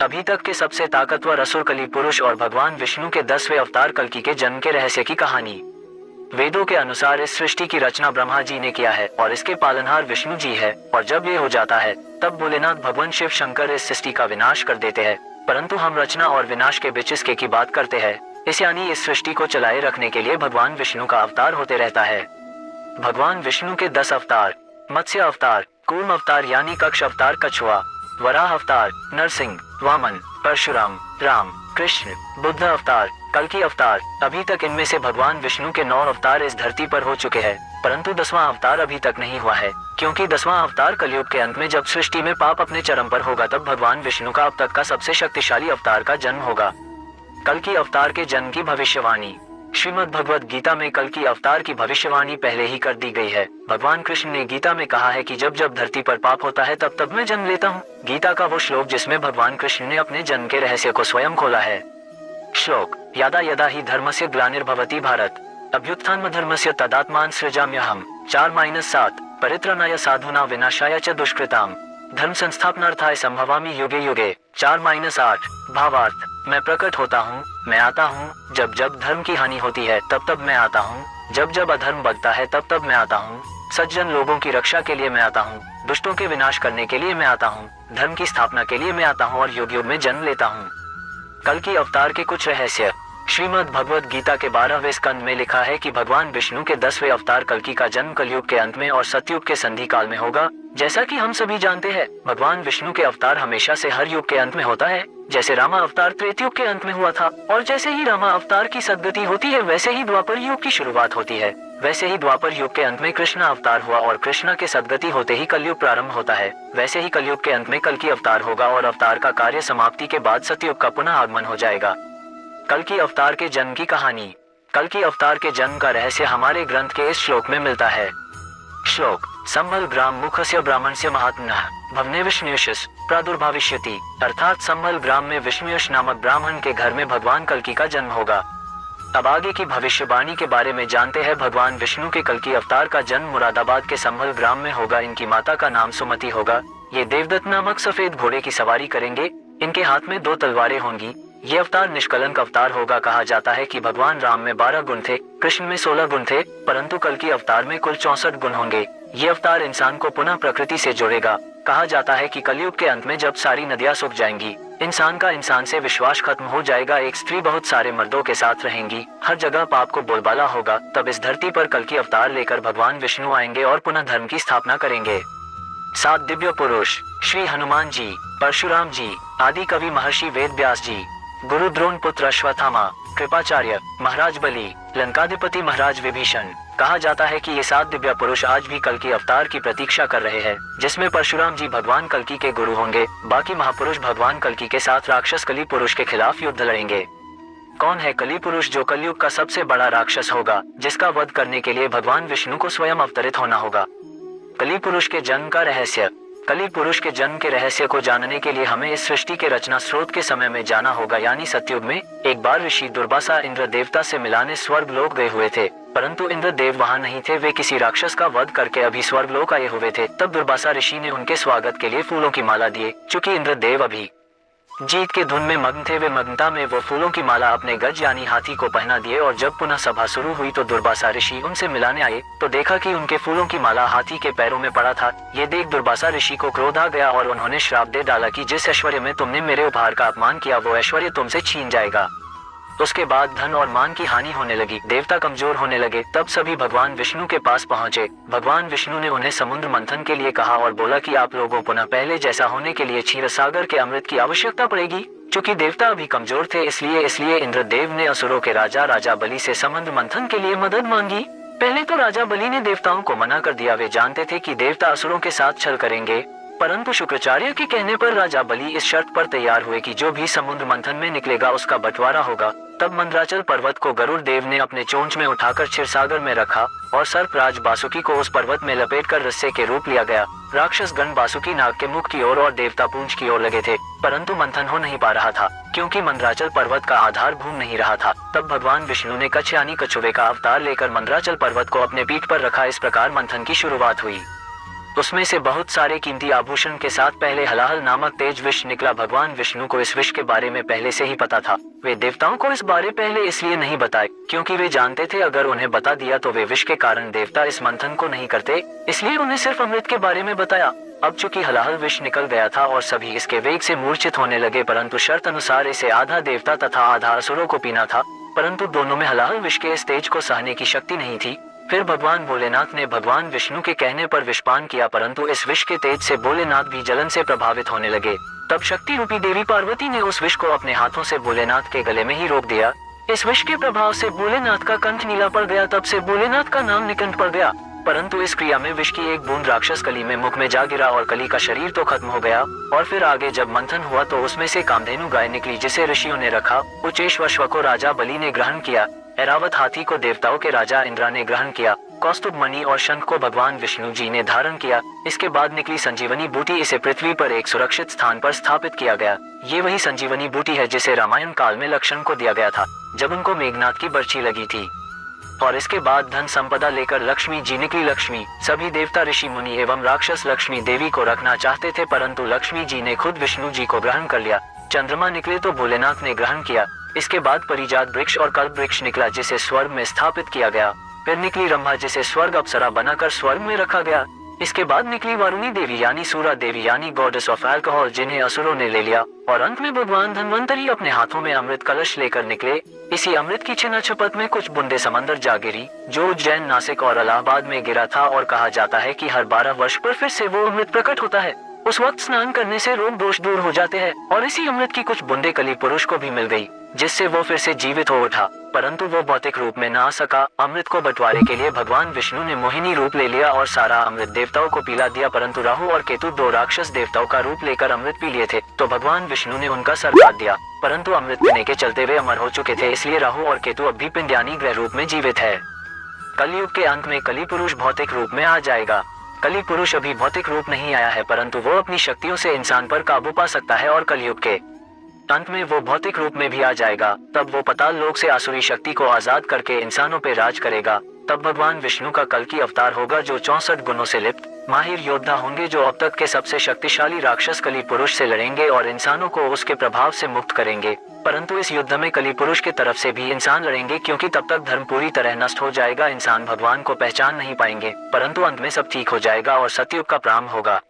अभी तक के सबसे ताकतवर असुर कली पुरुष और भगवान विष्णु के 10वें अवतार कल्कि के जन्म के रहस्य की कहानी। वेदों के अनुसार इस सृष्टि की रचना ब्रह्मा जी ने किया है और इसके पालनहार विष्णु जी है, और जब ये हो जाता है तब भोलेनाथ भगवान शिव शंकर इस सृष्टि का विनाश कर देते हैं। परंतु हम रचना और विनाश के बीच इसके की बात करते हैं। इस यानी इस सृष्टि को चलाए रखने के लिए भगवान विष्णु का अवतार होते रहता है। भगवान विष्णु के 10 अवतार: मत्स्य अवतार, कूर्म अवतार यानी कक्ष अवतार कछुआ, वराह अवतार नरसिंह, वामन, परशुराम, राम, कृष्ण, बुद्ध अवतार, कल्कि अवतार। अभी तक इनमें से भगवान विष्णु के 9 अवतार इस धरती पर हो चुके हैं, परंतु 10वां अवतार अभी तक नहीं हुआ है, क्योंकि 10वां अवतार कलयुग के अंत में जब सृष्टि में पाप अपने चरम पर होगा तब भगवान विष्णु का अब तक का सबसे शक्तिशाली अवतार का जन्म होगा। कल्कि अवतार के जन्म की भविष्यवाणी। श्रीमद् भगवद गीता में कल्कि अवतार की भविष्यवाणी पहले ही कर दी गई है। भगवान कृष्ण ने गीता में कहा है कि जब जब धरती पर पाप होता है तब तब मैं जन्म लेता हूँ। गीता का वो श्लोक जिसमें भगवान कृष्ण ने अपने जन्म के रहस्य को स्वयं खोला है। श्लोक: यदा यदा हि धर्मस्य ग्लानिर्भवति भारत अभ्युत्थानमधर्मस्य तदात्मान सृजाम्यहम्। 4-7 परित्राणाय साधूनां विनाशाय च दुष्कृताम् धर्म संस्थापनार्थाय संभवामि युगे युगे। 4-8 भावार्थ: मैं प्रकट होता हूँ, मैं आता हूँ। जब जब धर्म की हानि होती है तब तब मैं आता हूँ, जब जब अधर्म बढ़ता है तब तब मैं आता हूँ। सज्जन लोगों की रक्षा के लिए मैं आता हूँ, दुष्टों के विनाश करने के लिए मैं आता हूँ, धर्म की स्थापना के लिए मैं आता हूँ और युग युग में जन्म लेता हूँ। कल्कि अवतार के कुछ रहस्य। श्रीमद् भगवद गीता के 12वें स्कंद में लिखा है कि भगवान विष्णु के 10वें अवतार कल्कि का जन्म कलयुग के अंत में और सतयुग के संधि काल में होगा। जैसा कि हम सभी जानते हैं, भगवान विष्णु के अवतार हमेशा से हर युग के अंत में होता है। जैसे रामा अवतार त्रेतयुग के अंत में हुआ था, और जैसे ही रामा अवतार की सदगति होती है वैसे ही द्वापर युग की शुरुआत होती है। वैसे ही द्वापर युग के अंत में कृष्ण अवतार हुआ और कृष्णा के सदगति होते ही कलयुग प्रारंभ होता है। वैसे ही कलयुग के अंत में कल्कि अवतार होगा और अवतार का कार्य समाप्ति के बाद सतयुग का पुनः आगमन हो जाएगा। कल्कि अवतार के जन्म की कहानी। कल्कि अवतार के जन्म का रहस्य हमारे ग्रंथ के इस श्लोक में मिलता है। श्लोक: संभल ग्राम मुखस्य ब्राह्मणस्य महात्मनः भवने विष्णुयश प्रादुर्भविष्यति। अर्थात संभल ग्राम में विष्णुयश नामक ब्राह्मण के घर में भगवान कल्कि का जन्म होगा। अब आगे की भविष्यवाणी के बारे में जानते हैं। भगवान विष्णु के कल्कि अवतार का जन्म मुरादाबाद के संभल ग्राम में होगा। इनकी माता का नाम सुमति होगा। ये देवदत्त नामक सफेद घोड़े की सवारी करेंगे। इनके हाथ में 2 तलवारें होंगी। ये अवतार निष्कलंक अवतार होगा। कहा जाता है कि भगवान राम में 12 गुण थे, कृष्ण में 16 गुण थे, परंतु कल्कि अवतार में कुल 64 गुण होंगे। ये अवतार इंसान को पुनः प्रकृति से जोड़ेगा। कहा जाता है कि कलयुग के अंत में जब सारी नदियां सूख जाएंगी, इंसान का इंसान से विश्वास खत्म हो जाएगा, एक स्त्री बहुत सारे मर्दों के साथ रहेंगी, हर जगह पाप को बोलबाला होगा, तब इस धरती पर कल्कि अवतार लेकर भगवान विष्णु आएंगे और पुनः धर्म की स्थापना करेंगे। 7 दिव्य पुरुष: श्री हनुमान जी, परशुराम जी, आदि कवि महर्षि वेद व्यास जी, गुरु द्रोण पुत्र अश्वत्थामा, कृपाचार्य, महाराज बलि, लंकाधिपति महाराज विभीषण। कहा जाता है कि ये 7 दिव्य पुरुष आज भी कल्कि अवतार की प्रतीक्षा कर रहे हैं, जिसमें परशुराम जी भगवान कल्कि के गुरु होंगे। बाकी महापुरुष भगवान कल्कि के साथ राक्षस कली पुरुष के खिलाफ युद्ध लड़ेंगे। कौन है कली पुरुष? जो कलयुग का सबसे बड़ा राक्षस होगा, जिसका वध करने के लिए भगवान विष्णु को स्वयं अवतरित होना होगा। कली पुरुष के जन्म का रहस्य। कली पुरुष के जन्म के रहस्य को जानने के लिए हमें इस सृष्टि के रचना स्रोत के समय में जाना होगा, यानी सतयुग में। एक बार ऋषि दुर्वासा इंद्र देवता से मिलाने स्वर्ग लोक गए हुए थे, परंतु इंद्र देव वहाँ नहीं थे। वे किसी राक्षस का वध करके अभी स्वर्ग लोक आए हुए थे। तब दुर्वासा ऋषि ने उनके स्वागत के लिए फूलों की माला दिए। चूंकि इंद्र देव अभी जीत के धुन में मग्न थे, वे मग्नता में वो फूलों की माला अपने गज यानी हाथी को पहना दिए। और जब पुनः सभा शुरू हुई तो दुर्वासा ऋषि उनसे मिलाने आए तो देखा कि उनके फूलों की माला हाथी के पैरों में पड़ा था। ये देख दुर्वासा ऋषि को क्रोध आ गया और उन्होंने श्राप दे डाला कि जिस ऐश्वर्य में तुमने मेरे उपहार का अपमान किया वो ऐश्वर्य तुमसे छीन जाएगा। उसके बाद धन और मान की हानि होने लगी, देवता कमजोर होने लगे। तब सभी भगवान विष्णु के पास पहुंचे। भगवान विष्णु ने उन्हें समुद्र मंथन के लिए कहा और बोला कि आप लोगों पुनः पहले जैसा होने के लिए क्षीर सागर के अमृत की आवश्यकता पड़ेगी। चूंकि देवता अभी कमजोर थे, इसलिए इंद्रदेव ने असुरों के राजा बलि से समुद्र मंथन के लिए मदद मांगी। पहले तो राजा बलि ने देवताओं को मना कर दिया। वे जानते थे कि देवता असुरों के साथ छल करेंगे, परंतु शुक्राचार्य के कहने पर राजा बलि इस शर्त पर तैयार हुए कि जो भी समुद्र मंथन में निकलेगा उसका बंटवारा होगा। तब मंदराचल पर्वत को गरुड़ देव ने अपने चोंच में उठाकर क्षीरसागर में रखा और सर्पराज बासुकी को उस पर्वत में लपेटकर रस्से के रूप लिया गया। राक्षस गण बासुकी नाग के मुख की ओर और देवता पूंछ की ओर लगे थे, परंतु मंथन हो नहीं पा रहा था क्योंकि मंदराचल पर्वत का आधार भूमि नहीं रहा था। तब भगवान विष्णु ने कच्छ यानी कछुवे का अवतार लेकर मंदराचल पर्वत को अपने पीठ पर रखा। इस प्रकार मंथन की शुरुआत हुई। उसमें से बहुत सारे कीमती आभूषण के साथ पहले हलाहल नामक तेज विष निकला। भगवान विष्णु को इस विष के बारे में पहले से ही पता था। वे देवताओं को इस बारे पहले इसलिए नहीं बताए क्योंकि वे जानते थे अगर उन्हें बता दिया तो वे विष के कारण देवता इस मंथन को नहीं करते, इसलिए उन्हें सिर्फ अमृत के बारे में बताया। अब चूंकि हलाहल विष निकल गया था और सभी इसके वेग से मूर्छित होने लगे, परंतु शर्त अनुसार इसे आधा देवता तथा आधा असुरों को पीना था, परंतु दोनों में हलाहल विष के इस तेज को सहने की शक्ति नहीं थी। फिर भगवान भोलेनाथ ने भगवान विष्णु के कहने पर विषपान किया, परंतु इस विष के तेज से भोलेनाथ भी जलन से प्रभावित होने लगे। तब शक्ति रूपी देवी पार्वती ने उस विष को अपने हाथों से भोलेनाथ के गले में ही रोक दिया। इस विष के प्रभाव से भोलेनाथ का कंठ नीला पड़ गया। तब से भोलेनाथ का नाम निकंठ पड़ गया। परंतु इस क्रिया में विष की एक बूंद राक्षस कली में मुख में जा गिरा और कली का शरीर तो खत्म हो गया। और फिर आगे जब मंथन हुआ तो उसमें से कामधेनु गाय निकली जिसे ऋषियों ने रखा। उचेश्वर अश्व को राजा बलि ने ग्रहण किया। ऐरावत हाथी को देवताओं के राजा इंद्रा ने ग्रहण किया। कौस्तुभ मणि और शंख को भगवान विष्णु जी ने धारण किया। इसके बाद निकली संजीवनी बूटी, इसे पृथ्वी पर एक सुरक्षित स्थान पर स्थापित किया गया। ये वही संजीवनी बूटी है जिसे रामायण काल में लक्ष्मण को दिया गया था जब उनको मेघनाथ की बर्छी लगी थी। और इसके बाद धन संपदा लेकर लक्ष्मी जी निकली। लक्ष्मी सभी देवता ऋषि मुनि एवं राक्षस लक्ष्मी देवी को रखना चाहते थे, परंतु लक्ष्मी जी ने खुद विष्णु जी को ग्रहण कर लिया। चंद्रमा निकले तो भोलेनाथ ने ग्रहण किया। इसके बाद परिजात वृक्ष और कल्प वृक्ष निकला जिसे स्वर्ग में स्थापित किया गया। फिर निकली रंभा जिसे स्वर्ग अप्सरा बनाकर स्वर्ग में रखा गया। इसके बाद निकली वारुणी देवी यानी सूरा देवी यानी गॉडेस ऑफ अल्कोहल जिन्हें असुरों ने ले लिया। और अंत में भगवान धन्वंतरी अपने हाथों में अमृत कलश लेकर निकले। इसी अमृत की छिन्न छपत में कुछ बूंदे समंदर जा गिरी जो उज्जैन, नासिक और इलाहाबाद में गिरा था। और कहा जाता है कि हर 12 वर्ष पर फिर से वो अमृत प्रकट होता है। उस वक्त स्नान करने से रोग दोष दूर हो जाते हैं। और इसी अमृत की कुछ बूंदे कली पुरुष को भी मिल गई जिससे वो फिर से जीवित हो उठा, परंतु वो भौतिक रूप में ना आ सका। अमृत को बंटवारे के लिए भगवान विष्णु ने मोहिनी रूप ले लिया और सारा अमृत देवताओं को पिला दिया, परंतु राहु और केतु 2 राक्षस देवताओं का रूप लेकर अमृत पी लिए थे। तो भगवान विष्णु ने उनका सर काट दिया, परंतु अमृत पीने के चलते वे अमर हो चुके थे, इसलिए राहु और केतु अब भी पिंड यानी ग्रह रूप में जीवित है। कलयुग के अंत में कली पुरुष भौतिक रूप में आ जाएगा। कली पुरुष अभी भौतिक रूप नहीं आया है, परंतु वो अपनी शक्तियों से इंसान पर काबू पा सकता है और कलयुग के अंत में वो भौतिक रूप में भी आ जाएगा। तब वो पाताल लोक से आसुरी शक्ति को आजाद करके इंसानों पे राज करेगा। तब भगवान विष्णु का कल्कि अवतार होगा जो 64 गुणों से लिप्त माहिर योद्धा होंगे जो अब तक के सबसे शक्तिशाली राक्षस कली पुरुष से लड़ेंगे और इंसानों को उसके प्रभाव से मुक्त करेंगे। परंतु इस युद्ध में कली पुरुष की तरफ से भी इंसान लड़ेंगे क्योंकि तब तक धर्म पूरी तरह नष्ट हो जाएगा। इंसान भगवान को पहचान नहीं पाएंगे, परंतु अंत में सब ठीक हो जाएगा और सतयुग का प्रारंभ होगा।